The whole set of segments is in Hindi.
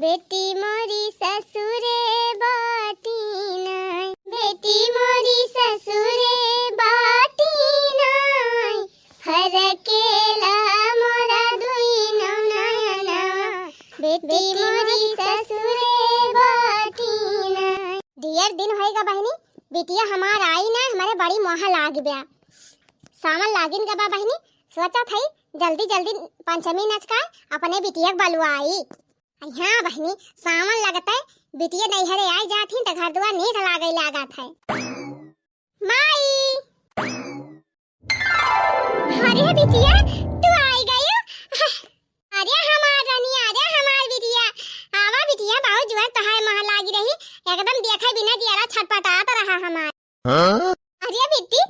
बेटी मोरी ससुरे बाटी नाय, बेटी मोरी ससुरे बाटी नाय, फरकेला मोरा दुई नयना, बेटी मोरी ससुरे बाटी नाय। डियर दिन होएगा बहनी, बिटिया हमार आई ना, हमारे बड़ी मोह लाग गया। सावन लागिन गबा बहनी, सोचा थई जल्दी जल्दी पंचमी नचकाए अपने बिटिया बलुआई। हाँ बहनी, सावन लगता है, बिटिया नैहरे आई जाती तो घर दुआर नीक लागत है। माई, अरे बिटिया तू आई गई? अरे हमार रानी, अरे हमार बिटिया, आवा बिटिया, बहुत जुआ तहाय मह लागी रही, एकदम देखे बिना जियारा छटपटात रहा हमार। अरे बिट्टी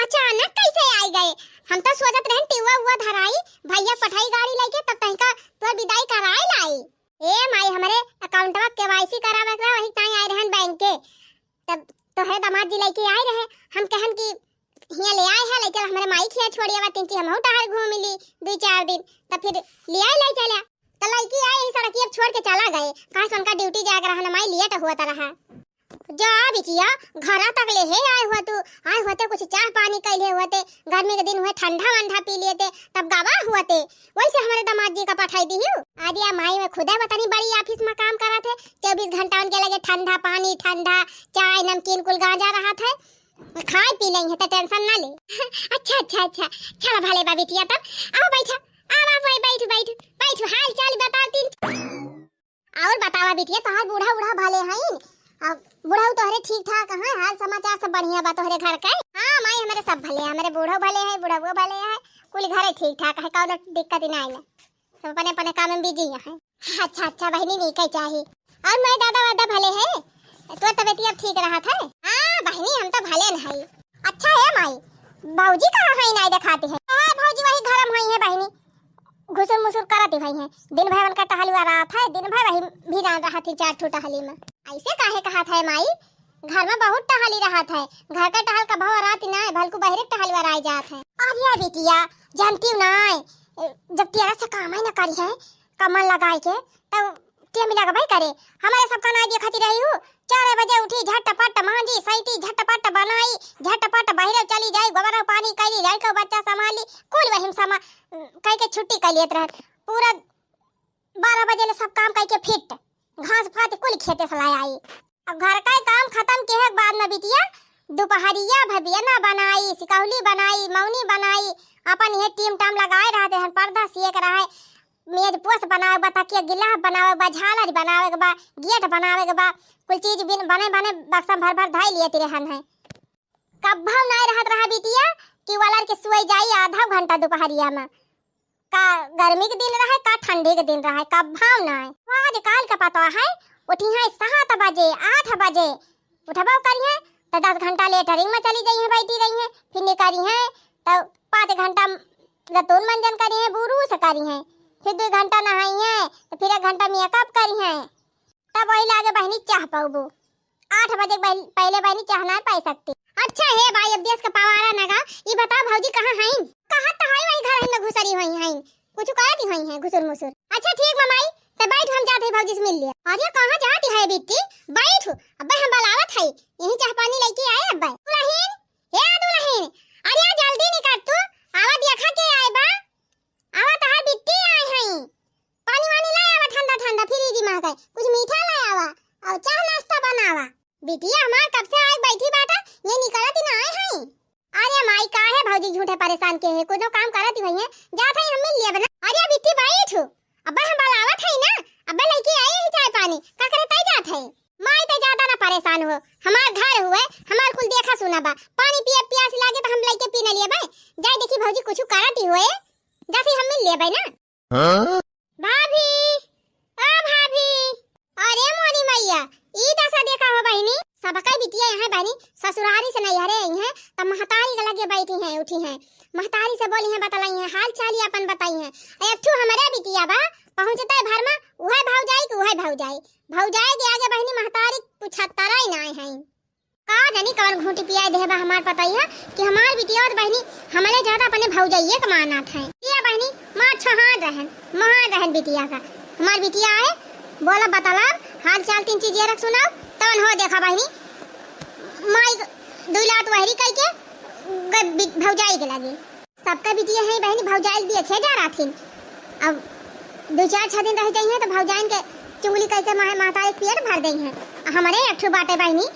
अचानक कैसे आई गए? हम तो सोचत रहन टिवा हुआ धराई, भैया पठाई गाड़ी लेके तब तनिका तोर विदाई कराए लाई। ए माई, हमरे अकाउंटवा केवाईसी करावे करा, वही ताई आए रहन बैंक के, तब तोहरे दामाद जी लेके आए रहे। हम कहन कि हिया ले आए है, ले चल हमरे माई खिया छोड़िया बा, तीन हमहु टहर घूम ली 2-4 दिन, तब फिर ले आए ले चला त लड़की आई सड़की अब छोड़ के चला गए। काहे से उनका ड्यूटी जाकर रहना, माई लेट हुआ त रहा। जा बिटिया घरा तक ले है आए हुआ, तू आए होते कुछ चाह पानी कैले होते, गर्मी के दिन हुए ठंडा वंडा पी लेते, तब गवा हुआते। वैसे हमारे दामाद जी का पठाई दी हूँ। आदिया माई में खुदा बतानी बड़ी ऑफिस में काम करा थे, 24 घंटा उनके लगे ठंडा पानी, ठंडा चाय, नमकीन कुल गांजा रहा था, खाए पी लेंगे तो टेंशन ना ले। अच्छा अच्छा अच्छा, चला भले बा बिटिया, तब आओ बैठा, आओ बैठ बैठ बैठ, हाल चाल बताती। और बतावा बिटिया, तोहार बूढ़ा बूढ़ा भले हैं? अब बूढ़ा तोहरे ठीक ठाक है? हाल समाचार सब बढ़िया बा तोहरे घर के? हाँ माई, हमारे सब भले हैं, हमारे बूढ़ो भले हैं, बूढ़ा भले है, कुल घरे ठीक ठाक है, कौनो दिक्कत ना आइला, सब अपने अपने काम में बिजी है। अच्छा अच्छा बहनी, नहीं कह चाही। और मैं दादा वादा भले है, तो तबीयत अब ठीक रहा था? हाँ बहनी, हम तो भले नहीं। अच्छा है माई, भौजी कहाँ है? नहीं दिखाती है। भौजी वही घर में है बहनी, घुसुर मुसुर करती भाई है, दिन भर उनका टहलुआ रहा था, दिन भर वही भी रहा थी 4 ठो टहली में। ऐसे काहे कहा था माई? घर में बहुत टहली रहा था, घर का टहल का भाव रात ना भलकु बहरे टहलुआ रह जात है। अरे बिटिया जानती हूँ ना, जब तेरा से काम ही ना करी है कमल लगाए के, तब ते मिला भाई करे, हमारे सब खाना दिया खाती रही हूँ। 4 बजे उठी, झटपट मांजी सैती, झटपट बनाई, झटपट बहरे चली जाई, गोबर पानी कैली, लड़का बच्चा संभाली, कुल वही समा कह के छुट्टी कर लेत रह। पूरा 12 बजे ले सब काम करके फिट घास फात कुल खेते से लाई आई। अब घर का काम खत्म के है बाद में बिटिया दोपहरिया भबिया बनाई, सिकौली बनाई, मौनी बनाई, अपन ये टीम टाम लगाए रहते हैं, पर्दा सेक रहा है, मेज पोस बनावे बा, तकिया गिलाफ बनावे बा, झालर बनावे के बा, गेट बनावे के बा, कुल चीज बिन बने बने बक्सा भर भर धाई लेती रहन है। कब भाव नहीं रहत रहा बिटिया कि वालर के सोई जाई आधा घंटा दोपहरिया में, का गर्मी के दिन रहे का ठंडी के दिन रहे, कब भाव नहीं। आज काल का पता है उठी है 7 बजे 8 बजे उठबो करी है तो 10 घंटा लेटरिंग में चली गई है, बैठी रही है, फिर निकली है तो 5 घंटा लतून मंजन करी है, बुरूस करी है, फिर 2 घंटा नहाई है, तो फिर 1 घंटा मेकअप करी है, तब वही लागे बहनी चाह पाऊबू। 8 बजे पहले बहनी चाह ना पाई सकती। अच्छा है भाई, अब देश का पवारा नगा, ये बताओ भौजी कहाँ हैं? कहाँ तो है वही घर में घुसरी हुई हैं, कुछ करती हुई हैं घुसुर मुसुर। अच्छा ठीक ममाई, तो बैठ, हम जाते हैं भौजी से मिल लिया। अरे कहाँ जाती है बिट्टी? बैठ, अब्बा हम बुलावत है, यही चाह पानी लेके आए अब्बा। दुल्हन, हे दुल्हन, अरे जल्दी निकल तू, आवा देखा के आए बा, आवा तार बिट्टी आए हैं, पानी वानी ले आवा ठंडा ठंडा, फ्रिज में गए कुछ मीठा ले आवा और चाह नाश्ता बनावा। बिटिया हमार कब से आए बैठी बाटा, ये निकलत ही ना आए हैं। अरे माई का है भौजी झूठे परेशान के है, कुछ काम करत ही है, जात है हम मिल लिया बना। अरे बिट्टी बैठ, अब्बा हम बुलावत है ना, अब्बा लेके आए ही चाय पानी, का करे तई जात है। माई ते ज्यादा ना परेशान हो, हमार घर हुए, हमार कुल देखा सुना बा, पानी पिए प्यास लागे तो हम लेके पी न लिए बे, जाय देखी भौजी कुछ करत ही होए, जाती हम मिल लिए बे ना। भाभी, ओ भाभी, अरे मोनी मैया, ई दशा देखा हो बहनी, सबका बिटिया यहाँ बहनी ससुरारी से नहीं हरे आई हैं, तब महतारी के लगे बैठी हैं, उठी हैं, महतारी से बोली हैं, बतलाई हैं, हाल चाल अपन बताई हैं। एक ठू हमारे बिटिया बा पहुंचता है घर में, उहे भाव जाई कि उहे भाव जाए के आगे बहनी महतारी पूछता ही ना हैं। का जानी कौन घूटी पिया दे बा, हमार पता ही है कि हमार बिटिया और बहनी हमारे ज्यादा अपने भौजाइये के मानत है। ये बहनी मार छहान रहन बिटिया का, हमार बिटिया है बोला बताला हाल चाल तीन चीज रख सुनाओ तवन हो देखा बहनी माई दुलात वहरी कह के भौजाई के लगे सबका बिटिया है बहनी भौजाई देखे जा रहा थी। अब 2-4 दिन रह जाइए तो भौजाइन के चुगली कह के माता एक पेट भर गई है। हमारे अठू बाटे बहनी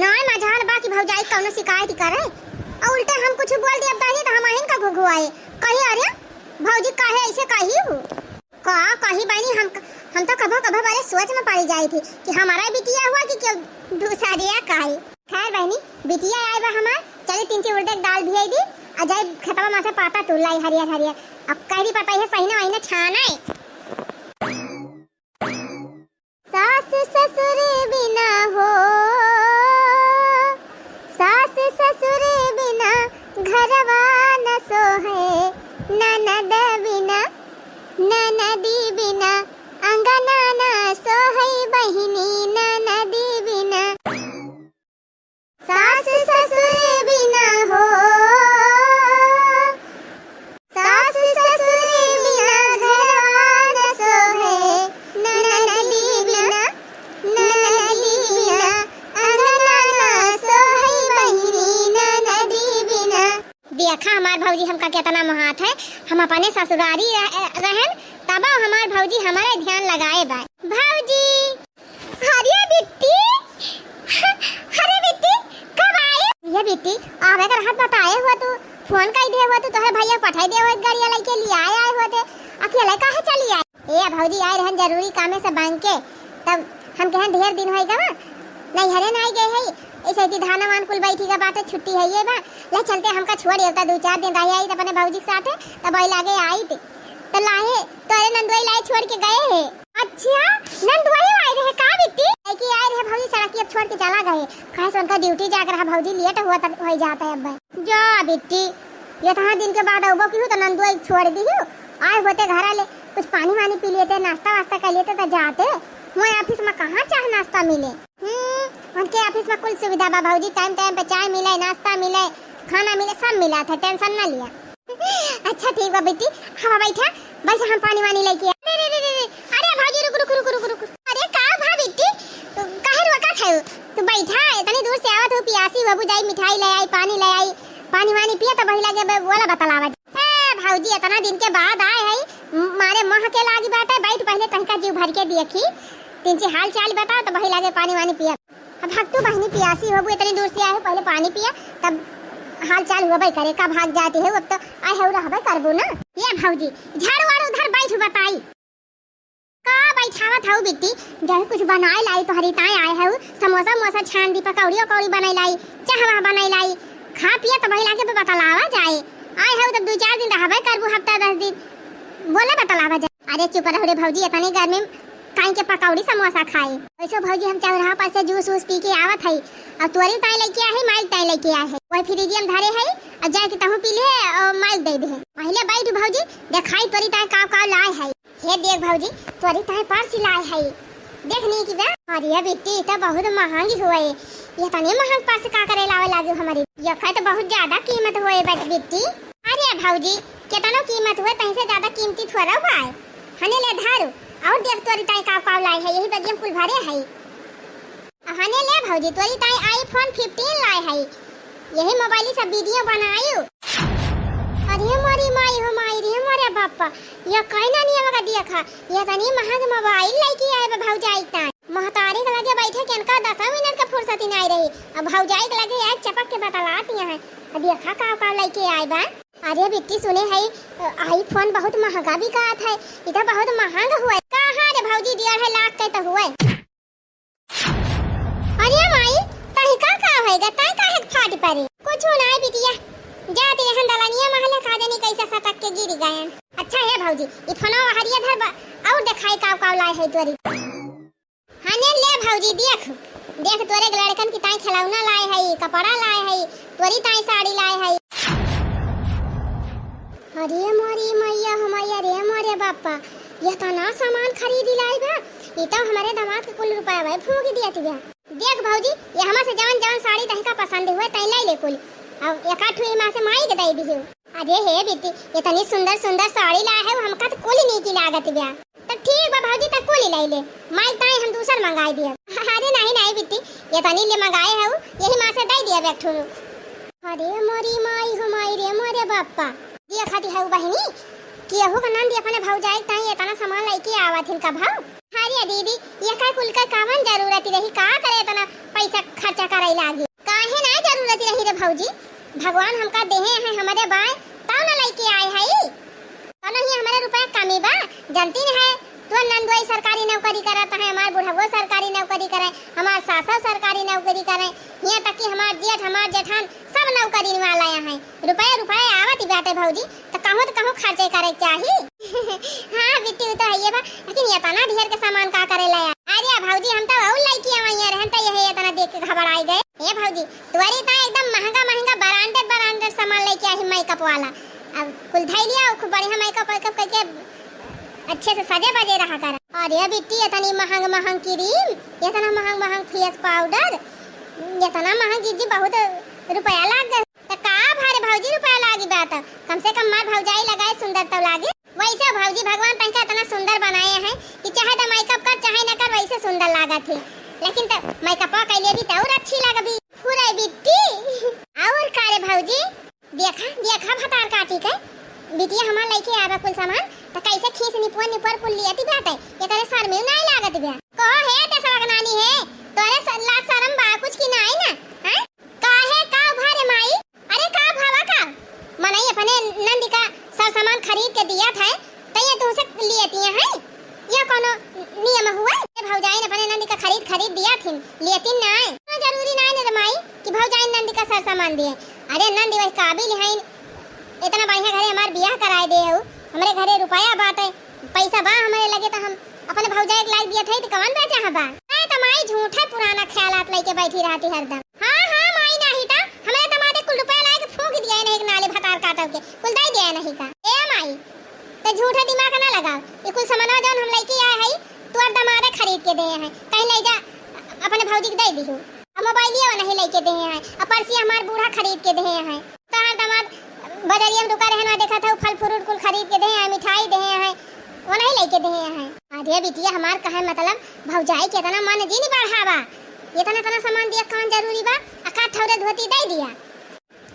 ना मजाल बा कि भौजाई कौनो शिकायत करे और उल्टे हम कुछ बोल दिया बहनी तो हम आहिन का घुघुआए कही अरे भौजी काहे ऐसे कही हो का कही बहनी हम तो कभो कभो बारे सोच में पड़ी जाई थी कि हमारा बिटिया हुआ कि क्यों दूसरिया काहे। खैर बहनी बिटिया आए बा हमार चले 3 उड़द दाल भिजाई दी अजय खेतवा में से पाता तुलाई हरियर हरियर अब कहरी पता है सही ना वही छाना है। सास ससुर बिना हो सास ससुर बिना घरवा न सोहे ननद बिना ननदी बिना अंगना न सोहे बहिनी ननदी बिना सास ससुर बिना हो सास ससुर बिना घरवा न सोहे ननदी बिना ननदी बिना अंगना न सोहे बहिनी ननदी बिना। देखा हमार भौजी हमका कितना महात है हम अपने ससुरारी रहन तब हमार भौजी हमारे ध्यान लगाए बा। भौजी हरिया बिट्टी अरे बिट्टी कब आए ये बिट्टी आवे कर हाथ बताए हुआ तू फोन कर दे हुआ तू तोहरे भैया पठाई दे हुआ गाड़ी लेके लिए आए हुए थे अकेले काहे चली आए। ए भौजी आए रहन जरूरी कामे से बैंक के तब हम कहन ढेर दिन होई गवा नहीं हरे नहीं गए है ऐसे कि धाना मान कुल बैठी का बात छुट्टी है ये बा ले चलते हमका छोड़ देता 2-4 दिन रह आई अपने भौजी के साथ तब आई लागे आई थे तो लाए तोरे नंदुई लाए छोड़ के गए है। अच्छा नंदुई आए रहे का बिट्टी कि आए रहे भौजी सड़क अब छोड़ के चला गए कहे से उनका ड्यूटी जाकर भौजी लेट हुआ हो जाता है अब जा बिट्टी ये तो दिन के बाद अबो की तो नंदुई छोड़ दी हो आए होते घर ले कुछ पानी वानी पी लेते नाश्ता वास्ता कर लेते तो जाते मैं ऑफिस में कहाँ चाह नाश्ता मिले उनके ऑफिस में कुल सुविधा बा भौजी टाइम पे चाय मिले नाश्ता मिले खाना मिले सब मिला था टेंशन ना लिया। अच्छा ठीक बा बेटी हवा बैठा बस हम पानी वानी लेके अरे भौजी रुक अरे का भा बेटी काहे रुका खायो तू बैठा इतनी दूर से आवत हो पियासी बाबू जाई मिठाई ले आई पानी वानी पिया तो बही लगे बोला बतलावा ए भौजी इतना दिन के बाद आए है मारे मोह के लागी बाटे बैठ पहले तनका जीव भर के देखी तीन से हाल चाल बताओ तो बही लगे पानी वानी पिया अब भाग तू बहनी पियासी हो इतनी दूर से आए पहले पानी पिया तब हाल चाल हुआ भाई करे का भाग जाती है अब तो आए हो रहा करबो ना। ये भौजी झाड़ू वाड़ू उधर बैठ बताई का बैठावा था बिट्टी जब कुछ बनाए लाई तो हरिताए आए है समोसा छान दी पकौड़ी बनाई लाई चाहवा बनाई लाई खा पिया तो बही लागे बतलावा जाए आए है तब 2-4 दिन रहबे करबो हफ्ता 10 दिन बोले बतलावा जाए। अरे चुप रहो रे भौजी इतनी गर्मी में काई के पकौड़ी समोसा खाए वैसे भौजी हम चौराहा पर से जूस पी के आवत है और तोरी ताई लेके आए है माइक ताई लेके आए है वही फ्रिजियम धरे है और जाए के तहु पी ले और माइक दे दे पहले बैठ भौजी देखाई तोरी ताई का लाए है हे देख भौजी तोरी ताई पार्सी लाए है देखने की बा। अरे बेटी तो बहुत महंगी हुए ये तने महंग पास का करे लावे लागे हमारी ये खाए तो बहुत ज्यादा कीमत हुए बेटी। अरे भौजी कितना कीमत हुए तहीं से ज्यादा कीमती थोड़ा हुआ है हने ले धारू और देख तोरी ताई का लाए है यही बगियम कुल भरे है हने ले भौजी तोरी ताई आईफोन 15 लाए है यही मोबाइल से वीडियो बनायो। अरे मोरी माई हो माई रे मोरे बापा ये कहीं ना नहीं मगा देखा ये तनी महंग मोबाइल लेके आए बे भौजाई ताई महतारी के लगे बैठे के इनका 10 मिनट का फुर्सत ही नहीं रही अब भौजाई के लगे एक चपक के बतलाती है देखा का लेके आए बा। अरे बिट्टी सुने है आईफोन बहुत महंगा भी कहा था इधर बहुत महंगा हुआ कहाँ रे भौजी 1.5 लाख के तो हुआ। अरे माई तही का होएगा तय काहे फाट पड़े कुछ नहीं बिटिया जाती रहन दलानिया महले खा देनी कैसा सटक के गिर गए। अच्छा है भौजी ई फोनो हरिया धर और दिखाई का लाए है तोरी हने ले भौजी देख तोरे लड़कन की ताई खिलौना लाए है कपड़ा लाए है तोरी ताई साड़ी लाए है। अरे मोरी मैया हमाया रे मोरे बापा ये तो ना सामान खरीद लाई बा ये तो हमारे दामाद के कुल रुपया भाई फूंक दिया तू देख भौजी ये हमा से जवन साड़ी तहका पसंद हुए तई लाई ले कुल अब एक आठ मां से माई के दई दी। अरे हे बेटी इतनी सुंदर साड़ी ला है हमका तो कुल नहीं की लागत ब्या तो ठीक बा भौजी तो कुल नहीं ले माई ताई हम दूसर मंगाई दिया। अरे नहीं नहीं बिट्टी ये तनी ले मंगाए है यही मां से दे दिया बैठो। अरे मोरी माई हो माई रे मोरे बाप्पा दिया खाती है बहनी कि यहू का नाम दिया अपने भौजाई ताई इतना सामान लेके आवत हिन का भाव। अरे दीदी ये का कुल का कावन जरूरत रही का करे इतना पैसा खर्चा करे लागी काहे ना जरूरत रही रे भौजी भगवान हमका देहे हैं हमारे बाय तब ना लेके आए है तो नहीं हमारे रुपया कमी बा जानती न है तो नंदुई सरकारी नौकरी करता है हमार बुढ़ावो सरकारी नौकरी करे हमार सासा सरकारी नौकरी करे यहाँ तक कि हमार जेठ हमार जेठान सब नौकरी वाला है रुपया रुपया आवत ही बाटे भौजी तो कहूँ खर्चे करे चाहिए। हाँ बिट्टी तो है ये बा लेकिन ये तना ढेर के सामान का करे लाया अरे भौजी हम तो और लाइकी आवैया रहन त यही इतना देख के घबराई गए। ए भौजी तुम्हारी ता एकदम महंगा ब्रांडेड सामान लेके आई मेकअप वाला अब कुल धई लिया खूब बढ़िया मेकअप करके अच्छे से सजे बजे रहा कर। अरे बिट्टी इतनी महंग क्रीम इतना महंग फेस पाउडर इतना महंग चीज बहुत रुपया लाग गए तो का भारे भौजी रुपया लागी बात कम से कम मार भौजाई लगाए सुंदर तो लागे वैसे भौजी भगवान तनका इतना सुंदर बनाए हैं कि चाहे तो मेकअप कर चाहे न कर वैसे सुंदर लागत है लेकिन तो मेकअप के लिए भी तो और अच्छी लगबी पूरा बिट्टी और का रे भौजी देखा भतार काटी के बिटिया हमार लेके आवा कुल सामान तो कैसे खींच निपर कुल लियाती बाटे ये करे सर में नहीं लागत बे कहो है ते सगनानी है तोरे ला शर्म बा कुछ की नहीं ना हैं काहे का भारे माई अरे का भावा का मनई अपने नंदी का सब सामान खरीद के दिया था तो ये तुमसे लेती है ये कोनो नियम हुआ भौजाई ने अपने नंदी का खरीद दिया थी लेती ना जरूरी नहीं रे माई कि भौजाई नंदी का सब सामान दिए अरे नंदी वही काबिल है इतना बढ़िया घरे हमार बियाह कराए दे हमारे घरे रुपया बाटे पैसा बा हमारे लगे तो हम अपने भौजाई के लायक दिया थे तो कौन बेचा है बा तो माई झूठा पुराना ख्यालात लेके बैठी रहती हरदम। हां माई नहीं था हमारे दमादे कुल रुपया लाए के फूंक दिया नहीं एक नाले भतार काटव के कुल दे दिया नहीं का ए माई तो झूठा दिमाग ना लगाओ ये कुल सामान जोन हम लेके आए है तोर दमादे खरीद के दे हैं कहीं ले जा अपने भौजी के दे दियो मोबाइल ये नहीं लेके दे हैं परसी हमार बूढ़ा खरीद के दे हैं तार दमाद बजरिया में दुकान रहना देखा था फल फ्रूट कुल खरीद के दे हैं मिठाई दे हैं वो नहीं लेके दे हैं। अरे बिटिया हमार कहे मतलब भौजाई के इतना मन जी नहीं बढ़ावा इतना सामान दिया कौन जरूरी बा अका ठौरे धोती दे दिया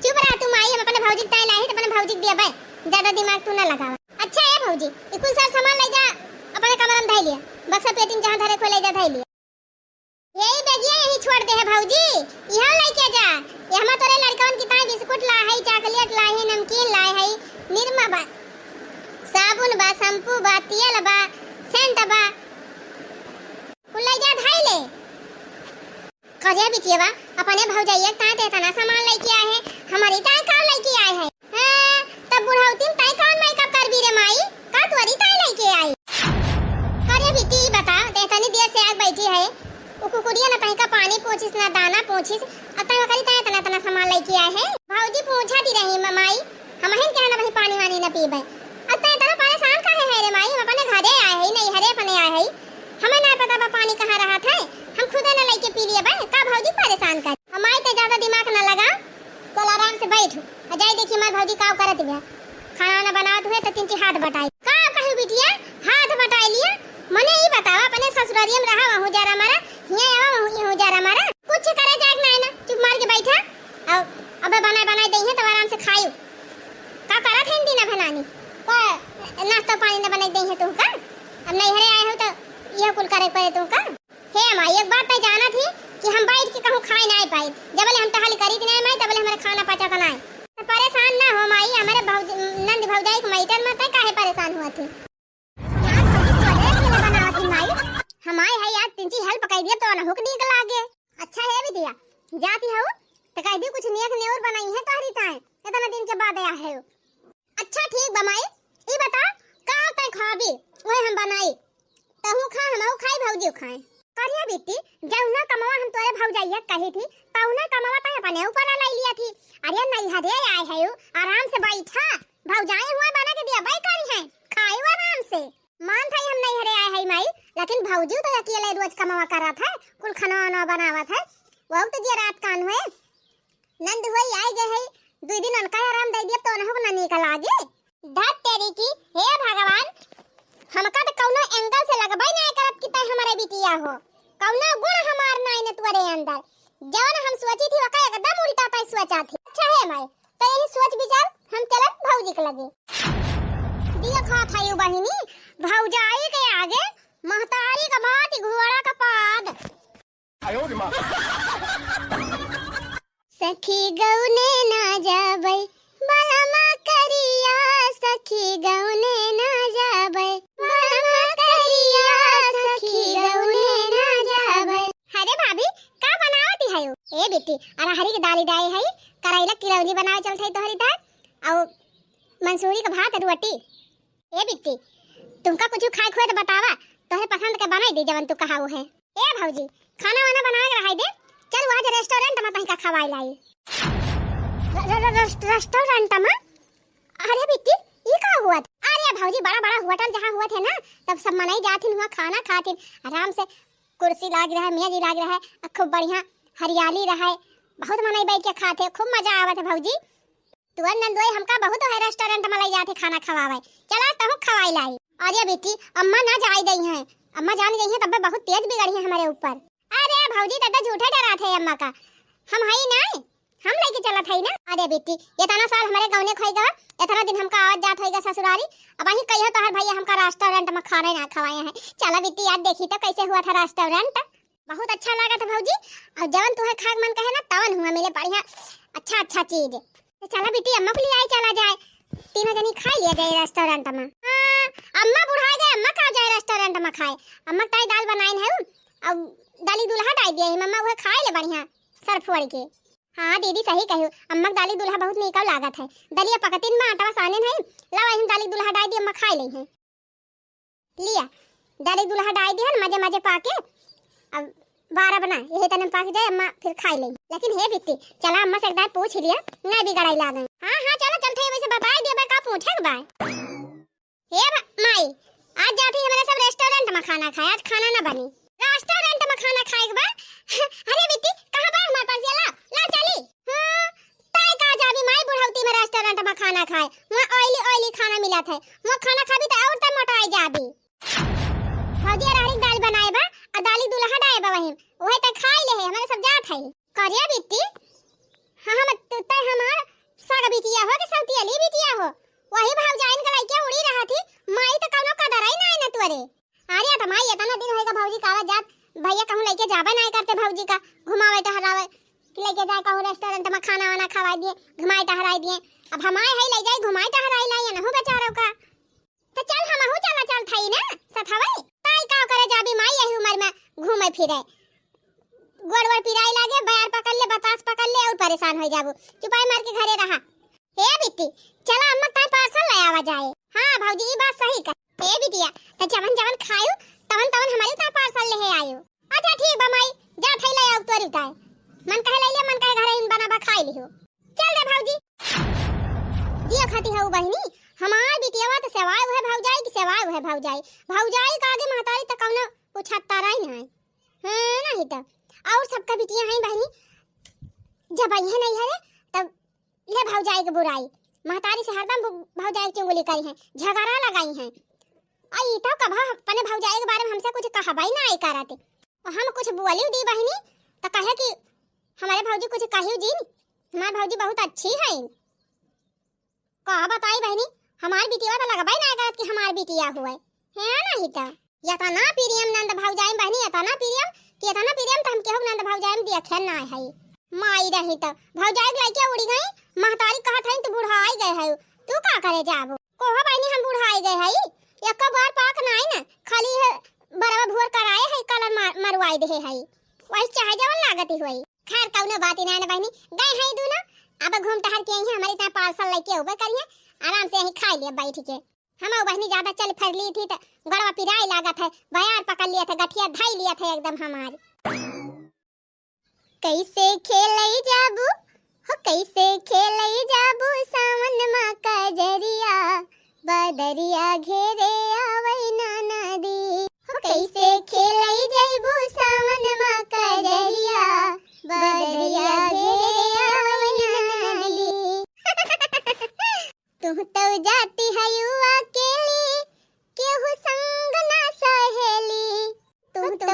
चुप रह तुम आई हम अपने भौजी के लाए तो अपने भौजी दिया बे ज्यादा दिमाग तू ना लगावा। अच्छा है भौजी कुल सारा सामान ले जा अपने कमरा में धइ लिया बक्सा पेटी में जहां धरे को ले जा धइ लिया यही बेगिया यही छोड़ दे है भौजी यहां लेके जा ये हम तोरे लड़कन की ताई बिस्कुट ला है चॉकलेट ला है नमकीन ला है निरमा बा साबुन बा शैम्पू बा तेल बा सेंट बा कुल ले जा धइ ले कजे बिटिया अपने भौजाइया ताई ते तना सामान लेके आए हैं हमारी ताई का लेके आए हैं हां तब बुढ़ाउती ताई कौन मेकअप कर भी रे माई का तोरी ताई लेके आई। अरे बिटी बता ते तनी देर से आग बैठी है कुकुरिया ना कहीं का पानी पोछिस ना दाना पोछिस अतः करी तना तना सामान लेके आए हैं भौजी पूछा दी रही माई हम हन कहना भाई पानी वानी ना पीबे अतः तना परेशान काहे है रे माई हम अपने घरे आए हैं नहीं हरे अपने आए हैं हमें ना पता बा पानी कहां रहा था हम खुद ना लेके पी लिए बे का भौजी परेशान कर हमारी तो ज्यादा दिमाग ना लगा कल आराम से बैठ जाई देखी मां भौजी का करत बे खाना ना बनावत हुए तो तीन हाथ बटाई का कही बिटिया हाथ बटाई लिया मने ई बतावा अपने ससुरारिया में रहा वहु जरा मारा हिया आवा वहु हो जरा मारा कुछ करे जाग ना ना चुप मार के बैठा अब बनाए दे है तो आराम से खाइयो का करत है दिन बनानी का नाश्ता पानी ना बनाई दे है तू का अब नहीं हरे आए हो तो ये कुल करे पड़े तू का हे माई एक बात तो जाना थी कि हम बैठ के कहूं खाए ना पाए जबले हम टहल करी नहीं माई तबले हमारे खाना पचा का ना तो परेशान ना हो माई हमारे नंद भौजाई के मैटर में काहे परेशान हुआ थी हमारे है यार तिंची हेल्प कर दिया तो ना हुक नीक लागे। अच्छा है बिटिया जाती हो तो कह दी कुछ नेक ने और बनाई है तोहरी ताए इतना दिन के बाद आया है। अच्छा ठीक बमाई ई बता का तय खाबी ओए हम बनाई तहु खा हमहु खाई भौजी खाए करिया बेटी जौना कमावा हम तोरे भौजाइया कही थी तौना कमावा तय अपने ऊपर लाई लिया थी। अरे नहीं हरे आए है आराम से बैठा भौजाई हुए बना के दिया भाई करी है खाई आराम से मान था हम नहीं हरे आए है माई लेकिन भौजी तो अकेले रोज कमावा कर रहा था कुल खाना वाना बनावा था वो तो जे रात कान हुए नंद हुई आए गए है 2 दिन उनका आराम दे दिया तो उन्हें ना निकल आगे धत तेरी की हे भगवान हमका तो कौनो एंगल से लगबाई नहीं करत कि बिटिया हो, कौना गुण हमार नहीं न तुरे अंदर। जवन हम सोची थी वका एकदम उल्टा पे सोचा थी। अच्छा है मैं तो यही सोच विचार हम चलत भौजी के लगे। दिया खा थायु बहिनी, भौजाई के आगे महतारी का भात घोड़ा का पाद। आयो रे मां। सखी गौने ना जाबै बलमा करिया, सखी गौने ना जाबै बलमा करिया, सखी गौने ना जाबै। अरे भाभी का बनावती है यो? ए बेटी अरे हरी की दाली डाई है, करैला किरौली बनावे चलत है तोहरी दाल और मंसूरी का भात रोटी। ए बेटी तुमका कुछ खाए खोए तो बतावा, तोहरे पसंद के बनाई दे जवन तू कहा वो है। ए भौजी खाना वाना बना के रखाई दे, चल वहां जे रेस्टोरेंट में तहीं का खवाई लाई। रेस्टोरेंट में? अरे बेटी ये का हुआ? अरे भौजी बड़ा बड़ा होटल जहां हुआ थे ना तब सब मनाई जाथिन, हुआ खाना खातिन, आराम से कुर्सी लाग रहा है, मेज लाग रहा है, खूब बढ़िया हरियाली रहा है, बहुत मनाई बैठ के खाते, खूब मजा आवत है भौजी। तुअर नंदोई हमका बहुत है रेस्टोरेंट में लाई जाते खाना खवावे, चला तहु खवाई लाई। अरे बेटी अम्मा ना जाई गई हैं, अम्मा जान गई हैं तब बहुत तेज बिगड़ी है हमारे ऊपर। अरे भौजी दादा झूठा डरा थे अम्मा का, हम हई नहीं, हम लेके चला था ना। अरे बेटी इतना साल हमारे गाँव ने खोई गवा, इतना दिन हमका आवत जात होएगा ससुरारी, अब वही कहियो तो हर भैया हमका रेस्टोरेंट में खाना ना खवाए हैं। चला बेटी याद देखी तो कैसे हुआ था रेस्टोरेंट, बहुत अच्छा लगा था भौजी। और जवन तुम्हें खाक मन कहे ना तवन हुआ मिले बढ़िया अच्छा चीज। तो चला बेटी अम्मा को ले आई चला जाए, तीनों जनी खा लिया जाए रेस्टोरेंट में। हाँ अम्मा बुढ़ा गए, अम्मा कहाँ जाए रेस्टोरेंट में खाए, अम्मा ताई दाल बनाई है अब दाली दूल्हा डाल दिया है, मम्मा वह खाए ले बढ़िया सर फोड़ के। हाँ दीदी सही कहो, अम्मा दाली दूल्हा बहुत निकल लागत है, दलिया पकतिन में आटा साने है, लावा हम दाली दूल्हा डाल दी अम्मा खाए ले हैं। लिया दाली दूल्हा डाल दी है मजे मजे पाके, अब 12 बना यही तने पाक जाए अम्मा फिर खाई ले। लेकिन हे बिट्टी चला अम्मा से एक बार पूछ लिया नहीं बिगड़ाई लागन। हाँ चलो चलते वैसे बता दिया बा का पूछे के बा। हे माई आज जाती है मेरे सब रेस्टोरेंट में खाना खाए, आज खाना ना बनी रेस्टोरेंट में खाना खाए के बा। अरे बिट्टी कहां बा हमारे पास ला चली। हां ताई का जाबी माई बुढ़ौती में रेस्टोरेंट में खाना खाए, वहां ऑयली खाना मिला था, वहां खाना खाबी तो और त मोटाई जाबी। भौजी रारी दाल बनाए बा और दाली दूल्हा डाए बा वही ओहे त खाई ले है हमारे सब जात है। करिया बिट्टी हां हम त हमार सग बिटिया हो के सौती अली बिटिया हो, वही भाव जाइन के लइके उड़ी रहा थी, माई त कौनो कदरई नहीं न तुरे। अरे त माई इतना दिन होएगा भौजी कावा जात, भैया कहूं लेके जाबे नहीं करते भौजी का, घुमावे टहरावे लेके जाए कहूं रेस्टोरेंट में खाना वाना खवा दिए, घुमाए टहराई दिए, अब हमारे है ले जाए घुमाए टहराई लाई न हो बेचारों का। तो चल हमहु चल थई ना सथावे ताई का करे जाबी माई यही उम्र में घूमे फिरे, गोड़ पिराई लागे, बयार पकड़ ले बतास पकड़ ले और परेशान हो जाबू, चुपाई मार के घरे रहा। हे बिट्टी चला अम्मा ताई पार्सल ले आवा जाए। हां भौजी ई बात सही कर। हे बिटिया त जवन खायो तवन हमारे ता पार्सल ले आयो। अच्छा ठीक बा माई जा थई ले आउ तोरी ताई, मन कहे ले ले मन कहे घरे इन बनाबा खाई लियो। चल रे भौजी दिया खाती है बहिनी, हमार बिटियावा तो सेवाय है भौजाई की सेवाय है भौजाई का आगे महतारी त कौनो पूछता रही नहीं हां नहीं त और सबका बिटिया हैं बहनी, जब आई है नहीं है तब ले भौजाई के बुराई, महतारी से हरदम भौजाई की चुगली करी है, झगड़ा लगाई है। आई तो कभा अपने भौजाई के बारे में हमसे कुछ कहबाई ना आई करते, और हम कुछ बोली दी बहनी तो कहे कि हमारे भौजी कुछ कहियो जी, हमारी भौजी बहुत अच्छी है। कहा बताई बहनी हमारी बिटिया तो लगबाई ना करत कि हमारी बिटिया हुए है नहीं तो यतना प्रियम नंद भौजाई बहनी, यतना प्रियम तो हम केहू नंद भौजाई में देखे ना है। माई रही तो भौजाई लइके उड़ी गई, महतारी कहत है तू बुढ़ाई गए है, तू का करे जाबो कोहा बहनी हम बुढ़ाई गए है, एक बार पाक नहीं ना खाली है बराबर भोर कराए है कलर मरवाई दे है, वही चाहे जवन लागत हुई। खैर कौनो बात ही ना बहनी गए है दूना, अब घूम टहर के आई हमारी ता पार्सल लेके होबे करिए, आराम से यही खा लिया बैठ के। हम बहनी ज्यादा चल फिर ली थी तो गड़वा पिराई लागत है, बयार पकड़ लिया था, गठिया धाई लिया था एकदम हमारी। कैसे खेलई जाबू हो कैसे खेलई जाबू सावन माँ का जरिया, बदरिया घेरे आवई ना नदी हो कैसे खेलई जाबू सावन माँ का जरिया, बदरिया घेरे आवई ना नदी। तू तो जाती है अकेली केहू संग ना सहेली, तू तो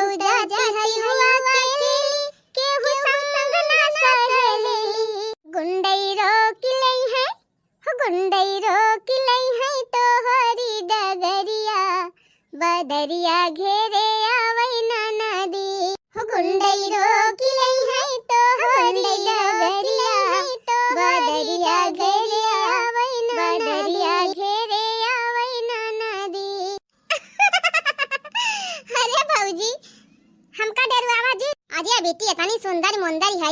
अजय बेटी इतनी सुंदर मुंदर है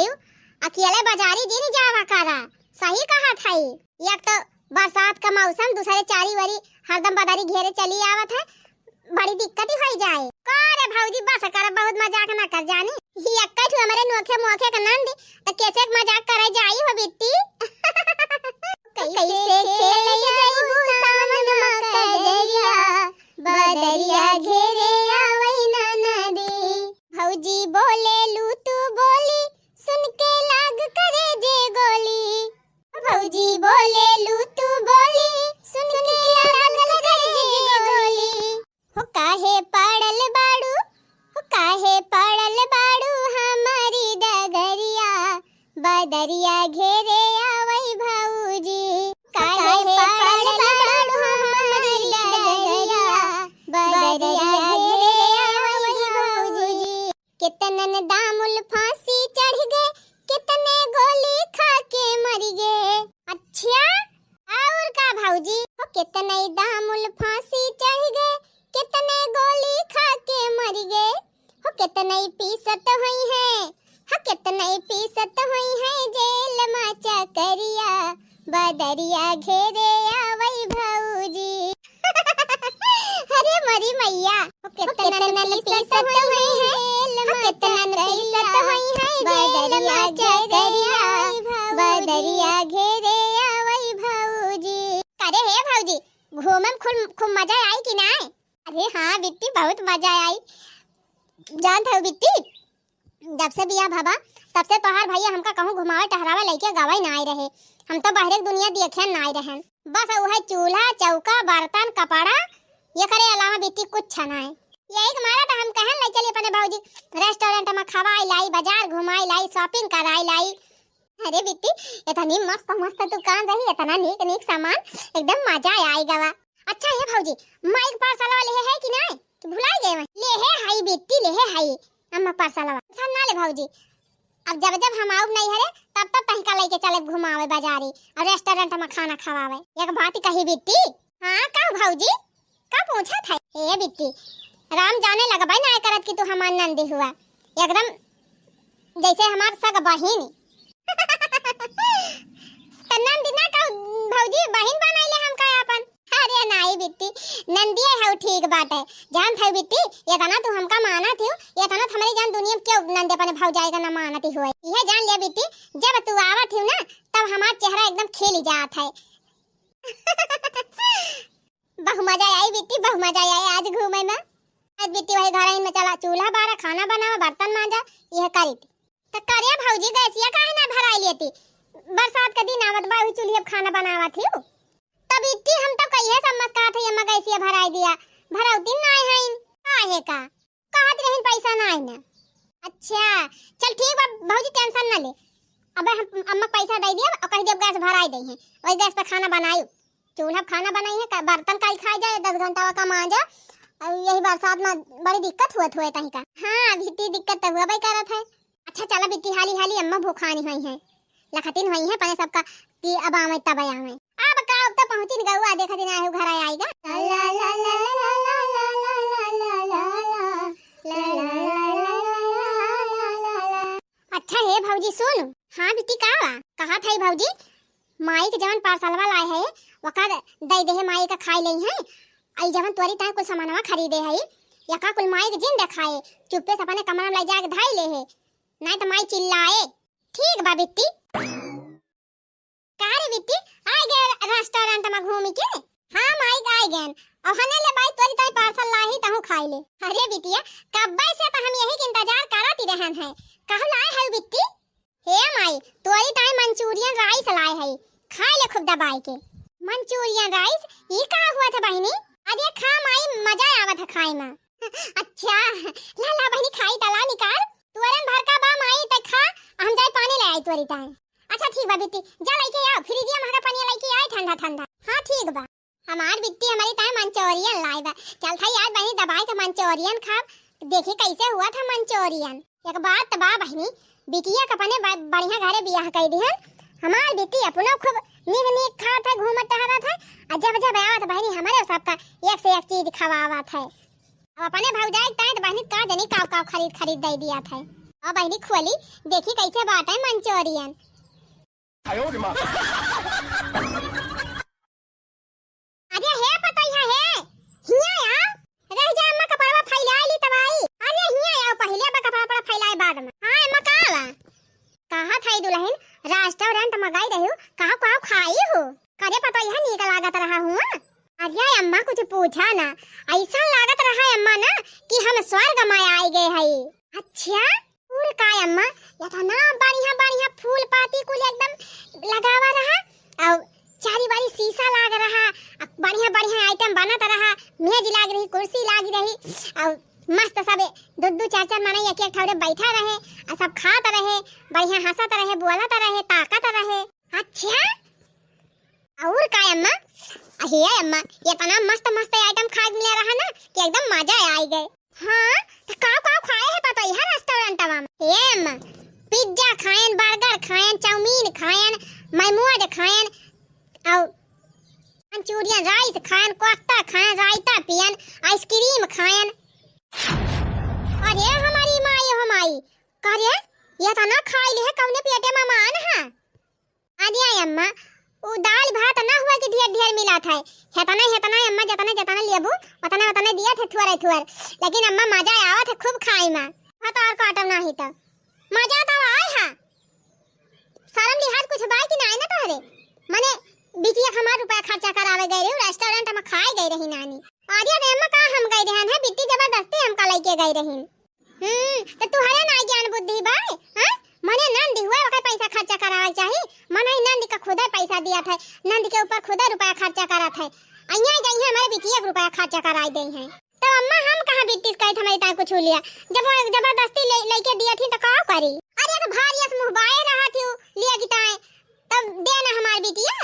अकेले बाजारी जी नहीं जावा करा। सही कहा था एक तो बरसात का मौसम, दूसरे चारी वरी हरदम बादारी घेरे चली आवत है, बड़ी दिक्कत ही हो जाए। करे भौजी बस कर, बहुत मजाक ना कर जानी। ही अक्का ठु हमारे नोखे मोखे का नंद त कैसे मजाक करे जाई हो बेटी। कैसे खेले जाई सावन मकजरिया, बदरिया घेरे आवई ना नदी। भौजी बोले लू तू बोली, सुन के लाग करे जे गोली। भौजी बोले लू तू बोली, सुन के लाग करे जे गोली। हो काहे पड़ल बाड़ू, हो काहे पड़ल बाड़ू हमारी डगरिया, बदरिया घेरे आवई भौजी। काहे पड़ल बाड़ू हमारी डगरिया, बदरिया घेरे आवई भौजी। कितनन दामुल फांसी चढ़ गए, कितने गोली खा के मर गए। अच्छा और का भौजी? हो कितने दामुल फांसी चढ़ गए, कितने गोली खा के मर गए। हो कितने पीसत हुई है, हो कितने पीसत हुई है जेल में चकरिया, बदरिया घेरे आवई भौजी। अरे मरी मैया, हो कितने पीसत हुई है, हो कितने पीसत हुई है जेल में चकरिया, बदरिया घेरे आवई भौजी। अरे हे भौजी घूमे खूब मजा आई कि ना? अरे हाँ बिट्टी बहुत मजा आई। जानत हो बिट्टी, जब से बिया भाबा तब से तोहार भैया हमका कहूँ घुमावे टहरावे लेके गवाई ना आई रहे। हम तो बाहर दुनिया देखे ना आई रहे, बस वह चूल्हा चौका बर्तन कपड़ा ये करे अलावा बिट्टी कुछ ना है। यही के मारा तो हम कहन ले चली अपने भौजी रेस्टोरेंट में खवाई लाई, बाजार घुमाई लाई, शॉपिंग कराई लाई। अरे बिट्टी इतनी मस्त मस्त दुकान रही, इतना नीक नीक सामान, एकदम मजा आई गवा। अच्छा ये भौजी माइक पार्सल वाले है कि नहीं कि भुला गए? ले है हाई बेटी, ले है हाई अम्मा पार्सल वाला सन ना ले भौजी। अब जब जब हम आऊ नहीं हरे तब तब तहका लेके चले घुमावे बाजारी और रेस्टोरेंट में खाना खवावे। एक बात कही बेटी। हां का भौजी का पूछा था? ए बेटी राम जाने लगा भाई ना करत कि तू हमार नंदी हुआ, एकदम जैसे हमार सग बहिन। नंदी ना का भौजी बहिन बनाइले हम का अपन। अरे नहीं बिट्टी नंदिया है ठीक बात है। जान था बिट्टी ये तना तू हमका माना थी, ये तना हमारी जान दुनिया क्यों नंदे पने भाव जाएगा ना मानती हुए। यह जान ले बिट्टी जब तू आवत थी ना तब हमारा चेहरा एकदम खिल जात है। बहु मजा आई बिट्टी, बहु मजा आई आज घूमे में। आज बिट्टी वही घर में चला चूल्हा बारा खाना बनावा बर्तन मांजा यह करी थी। तो करिया भौजी गैसिया काहे ना भराई लेती, बरसात का दिन आवत बा चूल्हे पे खाना बनावा थी। तब इतनी हम तो कहिए समझ का थे यम्मा गैसिया भराई दिया, भराउती ना है काहे का कहत रहन पैसा ना है ना। अच्छा चल ठीक बा भौजी टेंशन ना ले, अब हम अम्मा पैसा दे दिया और कह दिया गैस भराई दे है, वही गैस पे खाना बनाई, चूल्हा पे खाना बनाई है, बर्तन काई खा जाए 10 घंटा का मांजा। और यही बरसात में बड़ी दिक्कत हुआ था तहीं का। हां बिट्टी दिक्कत तो हुआ भाई करत है। अच्छा चला बिट्टी हाली हाली अम्मा भूखानी हुई है, लखतिन हुई है पने सबका कि अब आवे तब आवे। अब का अब तो पहुंची न गवा देखा दिन आए घर आएगा। ला ला ला ला ला ला ला ला ला। अच्छा हे भौजी सुन। हां बिट्टी का कहा था भौजी माई के जवन पार्सलवा लाए है वका दे दे है, माई का खाई ले है। आई जवन तोरी ता कुछ सामानवा खरीदे है या का कुल माई के जिन देखाए चुप्पे से अपने कमरा में ले जाके धाई ले है, नहीं तो माई चिल्लाए। ठीक बा बिट्टी। कारे बिट्टी आ गए रेस्टोरेंट में घूम के? हां माई आ गए और हने ले बाई तोरी ताई पार्सल लाही तहु खाई ले। अरे बिटिया कब्बे से तो हम यही के इंतजार करत रहन है, कहू लाए है बिट्टी? हे माई तोरी ताई मंचूरियन राइस लाए है, खाई ले खूब दबाई के। मंचूरियन राइस ये का हुआ था बहिनी? अरे खा माई मजा आवत है खाए में। अच्छा ला ला बहिनी खाई तला निकाल, तुरंत भर का बा माई त खा, हम जाई पानी ले आई तोरी ताई। अच्छा ठीक बा बिट्टी जा लेके आओ, फ्रिजिया में पानी लेके आए ठंडा ठंडा। हां ठीक बा। हमार बिट्टी हमारी ताई मंचूरियन लाई बा, चल था यार बहिनी दबाई के मंचूरियन खा, देखी कैसे हुआ था मंचूरियन। एक बात बा बहिनी बिटिया का पने बढ़िया घरे बियाह कर दिहन, हमार बेटी अपनो खूब नीक नीक खात है घूमत टहरत है, और जब जब आवत बहनी हमारे सबका एक से एक चीज खवावत है। अब अपने भौजाई ताई बहनी का जनी काव काव खरीद खरीद दे दिया था। और बहनी खोली देखी कैसे बात है मंचूरियन। अरे है पता है हिया यार रह जा अम्मा कपड़ा फैला ली तबाई। अरे हिया यार पहले बा कपड़ा फैलाए बाद में। हां अम्मा कहां थाई दुल्हन रेस्टोरेंट में गई रही कहां कहां खाई हो करे पता है नीक लागत रहा हूं। अरे अम्मा कुछ पूछा ना ऐसा लागत रहा अम्मा ना कि हम स्वर्ग में आई गए हई। अच्छा फूल का अम्मा इतना बढ़िया बढ़िया फूल पाती कुल एकदम लगावा रहा और चारी बारी शीशा लाग रहा बढ़िया बढ़िया आइटम बनत रहा मेज लाग रही कुर्सी लाग रही और मस्त सब दो चार चार माने एक एक ठौरे बैठा रहे और सब खात रहे बढ़िया हंसत रहे बोलत रहे ताकत रहे। अच्छा और का अम्मा हे अम्मा इतना मस्त मस्त आइटम खाए मिले रहा ना कि एकदम मजा आ गए। हां तो का खाए है पता है रेस्टोरेंट में हे अम्मा पिज्जा खाएन बर्गर खाएन चाउमीन खाएन मोमोज खाएन और मंचूरियन राइस खाएन कोफ्ता खाएन रायता पियन आइसक्रीम खाएन। अरे हमारी माई करे ये तो ना खाई ले कौने पेटे में मान है। अरे अम्मा वो दाल भात ना हुआ कि ढेर ढेर मिला था हेतना अम्मा जतना लेबू उतना दिया थे थोड़े लेकिन अम्मा मजा आवत है खूब खाई में भात और काटम नहीं तो मजा तो आए है। शर्म लिहाज कुछ बाई कि नहीं ना तोहरे माने बिटिया हमार रुपया खर्चा करावे गए रही रेस्टोरेंट में खाए गई रही नानी। अरे अम्मा का हम गए रहन है बिट्टी जबरदस्ती हमका लेके गई रही। तो तुम्हारे ना ज्ञान बुद्धि बाई हां मने नंदी हुआ ओके पैसा खर्चा करावे चाहिए मने नंदी का खुदा पैसा दिया था नंद के ऊपर खुदा रुपया खर्चा करा था अइया गई है हमारे बिटिया रुपया खर्चा कराई दई है। तो अम्मा हम कहां बिट्टी कहे हमारी ता कुछ लिया जब जबरदस्ती लेके दिया थी तो का करी। अरे तो भारी मुंह बाए रहा थी लिया गिताए तब देना हमारी बिटिया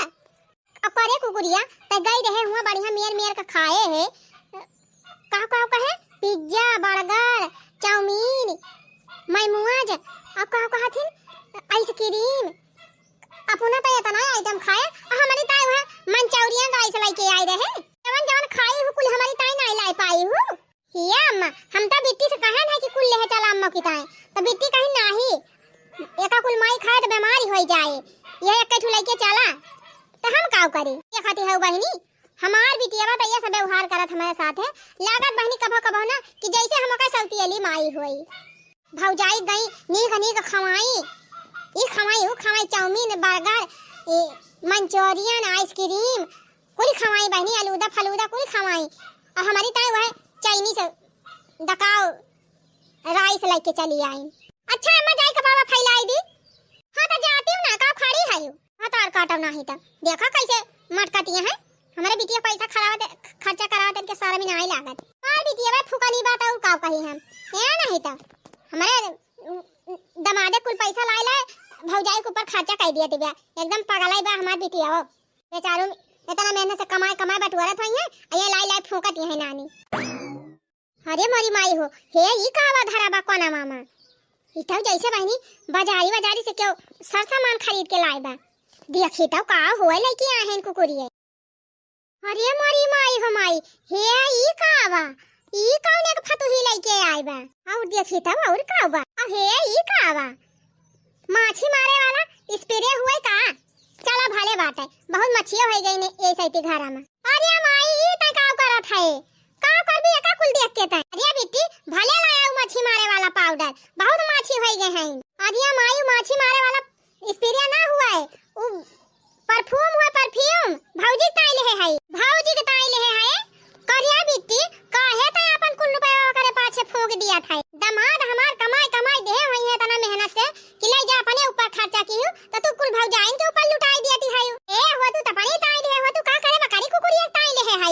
अब करे कुकुरिया तो गई रहे हुआ बढ़िया मेर का खाए है का कहे पिज्जा बर्गर चाउमीन मोमोज अब कहा थी आइसक्रीम अपना तो इतना आइटम खाए और हमारी ताई वहां मंचूरियन राइस लेके आई रहे जवन जवन खाई हो कुल हमारी ताई नहीं लाई पाई हो। ये अम्मा हम तो बिट्टी से कहा ना कि कुल ले चला अम्मा की ताई तो बिट्टी कहीं नहीं एका कुल माई खाए तो बीमारी हो जाए ये एक ठु लेके चला तो हम का करी ये खाती है बहनी हमार बिटिया तो ये सब व्यवहार करत हमारे साथ है लागत बहनी कभो ना कि जैसे हमका सौतीली माई होई भौजाई गई नीक Khowai chowmein burger Manchurian ice cream कुल खवाई बहनी आलूदा फलूदा कुल खवाई और हमारी ताई वह चाइनीज दकाओ राइस लेके चली आई। अच्छा अम्मा जाई कपड़ा फैलाई दी। हां तो जाती हूं ना का खड़ी है हां तो और काटो नहीं तो देखा कैसे मटकती है हमारे बिटिया पैसा खर्चा करावत के सारा में नहीं लागत और बिटिया बा फुकनी बात और का कही हम या नहीं तो हमारे दमादे कुल पैसा लाए भौजाई के ऊपर खर्चा कर दिया दिव्या एकदम पगलाई बा हमार बिटिया हो बेचारो इतना मेहनत से कमाए बटुआरत होई है ये लाई फूकत है नानी। अरे मोरी माई हो हे ई कावा धरा बा कोना मामा इतो जैसे बहनी बाजारी से क्यों सर सामान खरीद के लाए बा देखी तो का होए लेके आए कुकुरिए। अरे मोरी माई हो माई हे ई कावा ई कौन एक फतुही लेके आए बा और देखी तो और का बा हे ई कावा माछी मारे वाला स्प्रे हुए का चला भले बात है बहुत मछिया हो गई ने ए सैती घरा में। अरे माई ई त का करत है का करबी एका कुल देख के त अरे बिट्टी भले लाया मछी मारे वाला पाउडर बहुत माछी हो गए हैं। अरे माई माछी मारे वाला स्प्रे ना हुआ है वो परफ्यूम हुआ परफ्यूम भौजी ताई ले है भौजी के ताई ले है करिया बिट्टी काहे त अपन कुल रुपया करे पाछे फूंक दिया था दमाद हमार कमाई दे होई है तना मेहनत से कि ले जा अपने ऊपर खर्चा की तो तू कुल भौजाइन के ऊपर लुटाई दिया थी ए हो तू तपनी ताई दे हो तू का करे बकरी कुकुरिया ताई ले है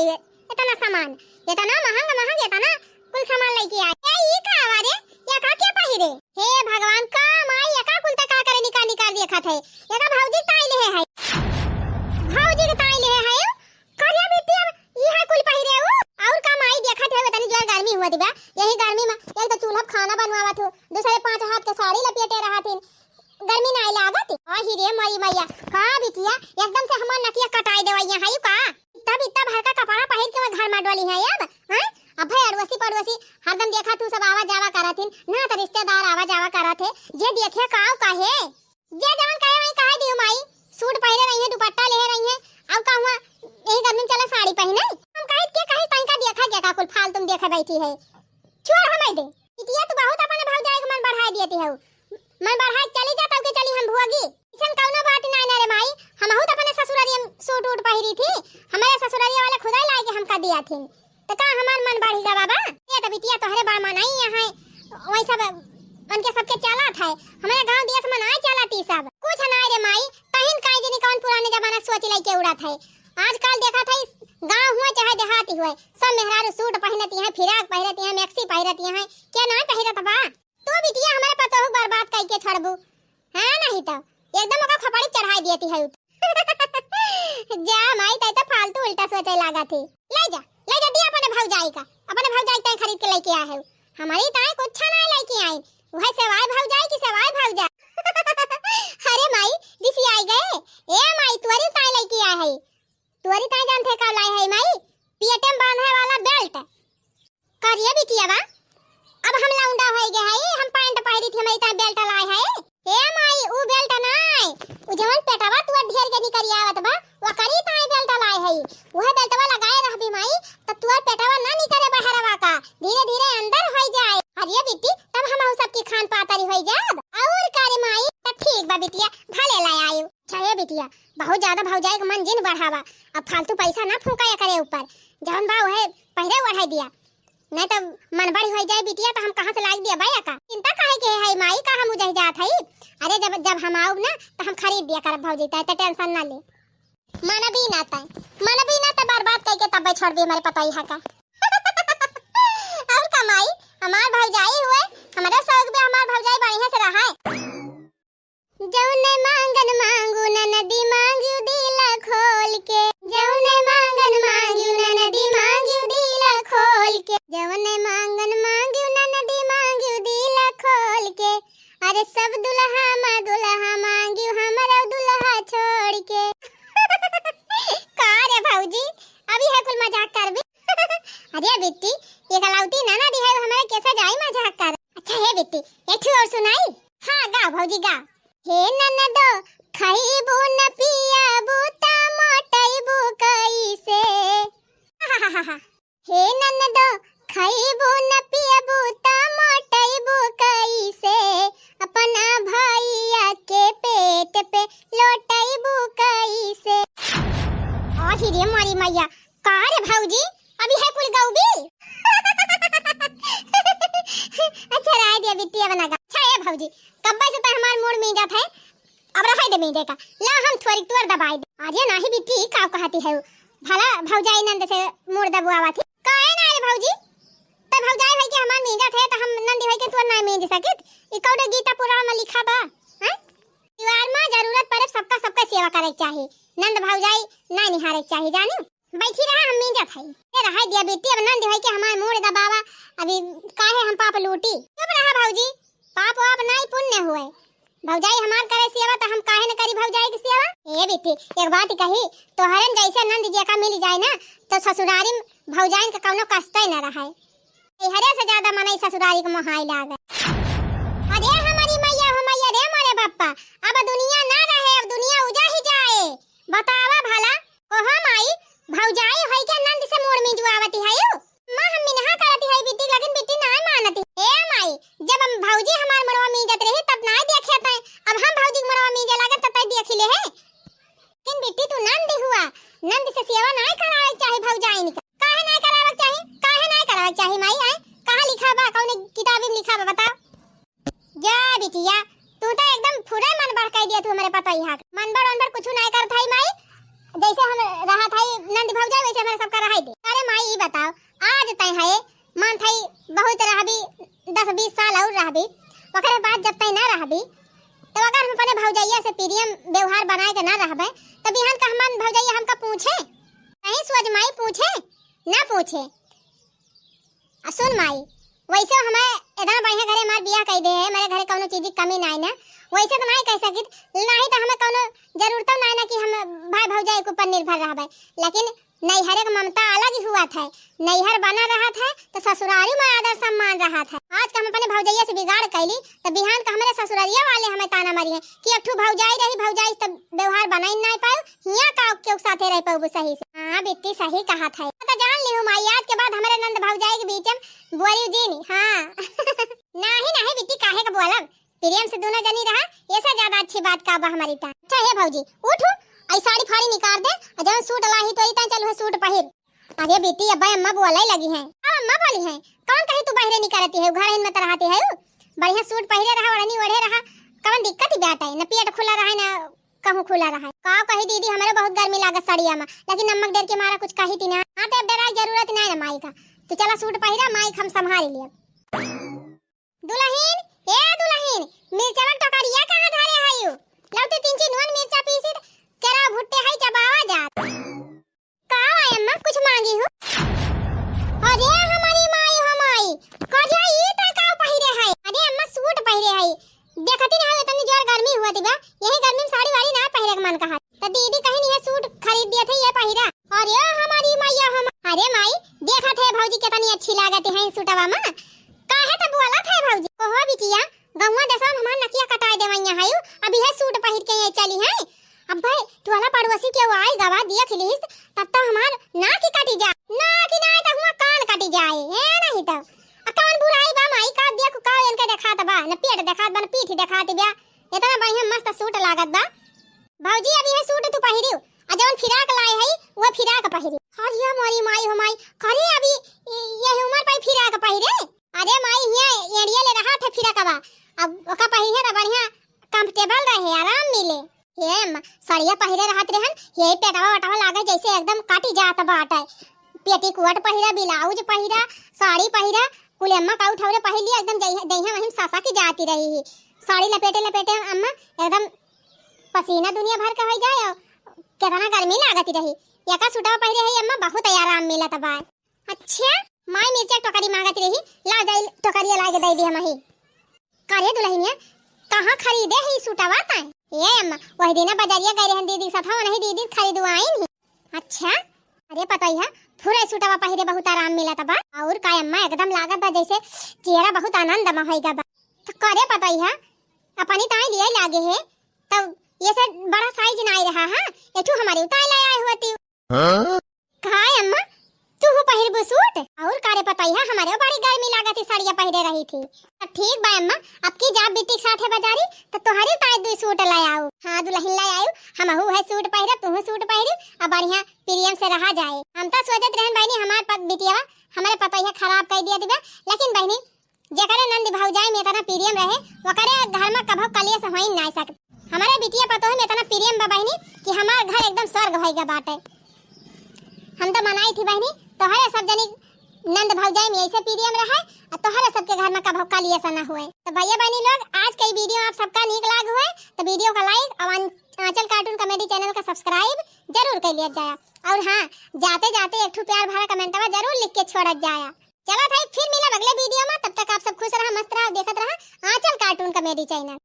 इतना सामान इतना महंगा इतना कुल सामान लेके आए ए ई का आवारे या का के पहिरे हे भगवान का माई या का कुल त का करे निकाल देखा थे या का भौजी ताई ले है भौजी के ताई ले है करिया बिट्टी ई है कुल पहिरे हो और का माई देखा थे तनी जो गर्मी हुआ दिबा यही गर्मी में एक तो चूल्हा खाना बनवावा थो दूसरे 5 हाथ के साड़ी लपेटे रहा थी गर्मी नहीं लागत आ ही रे मरी मैया का बिटिया एकदम से हमार नकिया कटाई देवैया है का तब इतना भर का कपड़ा पहिर के घर में डोली है अब हां अब भाई अड़ोसी पड़ोसी हरदम देखा तू सब आवा जावा करथिन ना तो रिश्तेदार आवा जावा करत है देखे काव काहे जे जवन कहे वही कहे दियो माई। सूट पहने रही है, दुपट्टा ले रही है, अब कहवा यही गर्मी चला साड़ी पहने। हम कहे ताई का देखा क्या का कुल फाल तुम देखे बैठी है। छोड़ हमें दे इतिया तू बहुत अपने भाव जाए मन बढ़ाई देती है। मन बढ़ाई चली जा तब के चली हम भुआगी। इसन कौनो बात ना ना रे माई। हम बहुत अपने ससुरारी सूट उट पहिरी थी, हमारे ससुरारी वाले खुदा लाए के हमका दिया थी तो का हमार मन बढ़ी जा बाबा। ये तो बिटिया तोहरे बड़ मनाई है वही सब उनके सबके चला था। हमारे गांव दिया से मनाई चलाती सब कुछ ना रे माई। तहिन काई जनी कौन पुराने जमाना सोच लाई के उड़ा था। आजकल देखा था गांव हुआ चाहे देहाती हुए सब मेहरारू सूट पहनती हैं, फिराक पहनती हैं, मैक्सी पहनती हैं, क्या ना पहनत बा। तो बिटिया हमारे पतो हो बर्बाद कई के छोड़बू है नहीं तो एकदम ओका खपड़ी चढ़ाई देती है। जा माई तई तो फालतू उल्टा सोचे लगा थी। ले जा दिया अपने भौजाई का, अपने भौजाई तई खरीद के लेके आए हो। हमारी ताई कुछ ना लेके आई वह सेवाय भौजाई की सेवाय भौजा। अरे माई दिसी आई गए ए माई तुअरी ताई लेके आए है। तुअरी ताई जानते का लाई है माई पेटे में बांधने वाला बेल्ट करिए बिटिया बा। अब हम लौंडा हो गए है, हम पैंट पहरी थी हमारी ताई बेल्ट लाई है। ए माई ऊ बेल्ट नाय ऊ जवन पेटवा तुअर ढेर के निकरी आवत बा वो करी ताई बेल्ट लाई है। वह बेल्टवा लगाए रहबी माई त तुअर पेटवा ना निकरे बाहरवा का धीरे धीरे अंदर हो जाए। अरे बिटी तब हम सबकी खान पातरी हो जाब और करे माई त ठीक बा बिटिया भले लाई आयो। छे बिटिया बहुत ज्यादा भौजाई के मन जिन बढ़ावा। अब फालतू पैसा ना फूंकाया करे ऊपर जवन बा है पहले बढ़ाई दिया नहीं तो मन बड़ी हो जाए बिटिया तो हम कहां से लाग दिया भाई का। चिंता काहे के है माई का हम उजह जात है। अरे जब हम आऊ ना तो हम खरीद दिया करब भौजी त टेंशन ना ले। मन भी ना त बर्बाद कई के तब छोड़ दे हमारे पता ही है का। और कमाई हमार भौजाई हुए हमारा शौक भी हमार भौजाई बढ़िया से रहा है। जौने मांगन मांगू न नदी मांगू दिल खोल के, जौने मांगन मांगू न नदी मांगू दिल खोल के, जौने मांगन मांगू न नदी मांगू दिल खोल के। अरे सब दुल्हा मांगू हमारा दुल्हा छोड़ के। का रे भौजी अभी है कुल मजाक कर भी। अरे बिट्टी ये गलाउती ना दी है हमारे कैसे जाई मजाक कर। अच्छा है बिट्टी एक और सुनाई। हां गा भौजी गा। हे ननदो खाइबू न पियाबू ता मोटाइबू कैसे। हे ननदो खाइबू न पियाबू ता मोटाइबू कैसे, अपना भैया के पेट पे लोटाइबू कैसे। आही रे मारी मैया का रे भौजी अभी है कुल गौबी। अच्छा राय दिया बिटिया बना गा। अच्छा है भौजी कब्बे से तो हमार मूड में जात है अब रहे दे में देखा ला हम थोड़ी तुअर दबाई दे। अरे नाही बिट्टी का कहती है भला भौजाई नंद से मूड दबवावा थी काहे ना रे भौजी त भौजाई भाई के हमार में जात है त हम नंदी भाई के तुअर ना में दे सकित। ई कौड़े गीता पुराण में लिखा बा हैं परिवार में जरूरत पड़े सबका सेवा करे चाहिए। नंद भौजाई ना निहारे चाहिए जानी। बैठी रहा हम में जात है ए रहा दिया बेटी अब नंदी भाई के हमार मूड दबावा अभी काहे हम पाप लूटी। चुप रहा भौजी पाप वाप नहीं पुण्य हुए। भौजाई हमार करे सेवा तो हम काहे न करी भौजाई की सेवा। ए बेटी एक बात कही तोहरन जैसे नंद जी का मिल जाए ना तो ससुरारी में भौजाइन का कौनो कष्ट न रहे। हरे से ज्यादा मनई ससुरारी के मोहाई लागे। अरे हमारी मैया हो मैया रे मोरे बाप्पा अब दुनिया ना रहे अब दुनिया उजा ही जाए। बतावा भला ओहो माई भौजाई होई के नंद से मोड़ में जुआवती है मां हम मिनहा करती है बिट्टी लेकिन बिट्टी ना मानती। ए माई जब हम भौजी हमार मड़वा में इज्जत रही तब ना देखे थे अब हम भौजी मड़वा में इज्जत लागे तब देख ले है। लेकिन बिट्टी तू नंद हुआ नंद से सेवा ना करावे चाहिए भौजाइन का काहे ना करावे चाहिए माई आए कहां लिखा बा कौन किताब में लिखा बा बताओ। जा बिटिया तू तो एकदम पूरा मन बढ़ कर दिया तू हमारे पता ही हां मन बढ़ कुछ नहीं कर थाई माई जैसे हम रहा था नंद भौजाई वैसे हमारे सबका रहा दे। अरे माई ये बताओ आज तय है मन थाई बहुत रहबी 10-20 साल और रहबी ओकरे बाद जब तय ना रहबी तो अगर हम अपने भौजाइया से प्रियम व्यवहार बनाए के ना रहबे तो बिहान का हम भौजाइया हमका पूछे कहीं सोच माई पूछे ना पूछे। सुन माई वैसे हमें इतना बढ़िया घरे हमार बियाह कह दे है मेरे घरे कोनो चीज की कमी नहीं ना वैसे तो नहीं कह सकित नहीं तो हमें कोनो जरूरत नहीं ना कि हम भाई भौजाई के ऊपर निर्भर रहबे। लेकिन नैहर का ममता अलग ही हुआ था। नैहर बना रहा था तो ससुरारी में आदर सम्मान रहा था। आज का हम अपने भौजैया से बिगाड़ कैली तो बिहान का हमारे ससुरारिया वाले हमें ताना मारी है कि एक ठू भौजाई रही, भौजाई तब व्यवहार बना ही नहीं पाओ, हिया का के साथे रह पाओ सही से। हां बेटी सही कहा था। तो जान ली हूं माई, आज के बाद हमारे नंद भौजाई के बीच में बुआरी जी नहीं। हां नहीं नहीं बेटी काहे का बोलब, प्रेम से दोनों जनी रहा, ऐसा ज्यादा अच्छी बात का बा हमारी ता। अच्छा हे भौजी उठो, आई साड़ी फाड़ी निकाल दे और जब सूट लाही तो इतना चल सूट पहिर। अरे बेटी अब्बा अम्मा बोले लगी हैं। अम्मा बोली हैं कौन कहे तू बाहर निकलती है, घर में तो रहती है, बढ़िया सूट पहिरे रहा, ओढ़नी ओढ़े रहा, कौन दिक्कत ही बात है, न पेट खुला रहा न कहूं खुला रहा। का कही दीदी हमारे बहुत गर्मी लागत साड़िया में, लेकिन नमक डर के मारा कुछ कही थी ना। हां तो डरा जरूरत नहीं ना माई का, तू चला सूट पहिरा, माई हम संभाल लिए। दुल्हन ए दुल्हन, मिर्चा टोकरिया कहां धारे है? लौटे तीन चार नून मिर्चा पीसी केरा भुट्टे है चबावा जात। का अम्मा कुछ मांगी हो? अरे हमारी माई हो माई, कजा ई त का पहिरे है? अरे अम्मा सूट पहिरे है, देखती ना इतनी जोर गर्मी हुआ थी बा, यही गर्मी में साड़ी वाड़ी ना पहिरे के मन कहा तो दीदी कहीं नहीं है सूट खरीद दिए थे ये पहिरा। अरे हमारी मैया हम, अरे माई देखा थे भौजी कितनी अच्छी लागत है सूटवा में, काहे त बोला थे भौजी ओहो बिटिया गौवा दसवा हमार नकिया कटाए देवैया है, अभी है सूट पहिर के ये चली है। अब भाई तू वाला पड़ोसी के आई गवा दिया खिलीस तब तो हमार नाक ही कटी जा, नाक ही नहीं तो हुआ कान कटी जाए है नहीं तो कान बुराई बा माई का देख का इनके दिखात बा, न पेट दिखात बा न पीठ दिखात बा, इतना बढ़िया मस्त सूट लागत बा। भौजी अभी है सूट तू पहिरियो आ जवन फिराक लाए है वो फिराक पहिरियो। हरिया मोरी माई हो माई, करे अभी ये उम्र पे फिराक पहिरे? अरे माई ये एड़िया ले रहा था फिराकवा, अब ओका पहिरे त बढ़िया कंफर्टेबल रहे, आराम मिले। ये साड़िया पहिरे रहत रहन, ये पेटवा वटवा लागे जैसे एकदम काटी जात बाटे। पेटीकोट पहिरा, ब्लाउज पहिरा, साड़ी पहिरा, कुल अम्मा का उठावरे पहिर लिया, एकदम दहिया वहीं सासा की जाती रही। साड़ी लपेटे लपेटे अम्मा एकदम पसीना दुनिया भर का हो जाए, कितना गर्मी लागती रही। एका सूटवा पहिरे है अम्मा, बहुत आराम मिलत बा। अच्छा माई मिर्चा टोकरी मांगती रही, ला जाई टोकरिया ला के दे दी हमही। करे दुल्हनिया कहां खरीदे है सूटवा ताई? ये अम्मा वही दिन बाजारिया गए रहन दीदी साथ, नहीं दीदी खरीदवाई नहीं। अच्छा अरे पता ही है पूरा सूटवा पहिरे बहुत आराम मिलत बा, और का अम्मा एकदम लागत बा जैसे चेहरा बहुत आनंद में होइगा बा। तो करे पता ही है अपनी ताई लिए लागे है, तब ये से बड़ा साइज नहीं रहा है, एठू हमारी उताई ले आई होती। का अम्मा तू पहिर बु सूट? और कारे पता ही है हमारे बड़ी गर्मी लागती साड़िया पहिरे रही थी। ठीक बा अम्मा, अब की जा बेटी के साथ है बाजारी तो तोहरी ताई दो सूट ले आओ। हां दुल्हन ले आयो, हमहू है सूट पहिरे, तू सूट पहिरी, अब बढ़िया प्रियम से रहा जाए। हम तो सोचत रहन बहनी हमार बिटिया हमारे पता ही खराब कर दिया दिबा, लेकिन बहनी जेकरे नंद भौजाई में इतना प्रियम रहे ओकरे घर में कभो कलिया से होई नहीं सक। हमारे बिटिया पतो है में इतना प्रियम बा बहनी कि हमार घर एकदम स्वर्ग होइगा बाटे। हम तो मनाई थी बहनी तोहरे सब जनी नंद भौजाई में ऐसे प्रियम रहे और तोहरे सबके घर में कभो कलिया से ना हुए। तो भैया बहनी लोग आज का वीडियो आप सबका नीक लाग हुए तो वीडियो का लाइक और आंचल कार्टून कॉमेडी चैनल का सब्सक्राइब जरूर कर लिया जाए, और हाँ जाते जाते एक प्यार भरा कमेंटवा जरूर लिख के छोड़ जाया। चलो भाई फिर मिला अगले वीडियो में, तब तक आप सब खुश रहा, मस्त रहा, देखत रहा आंचल कार्टून कॉमेडी चैनल।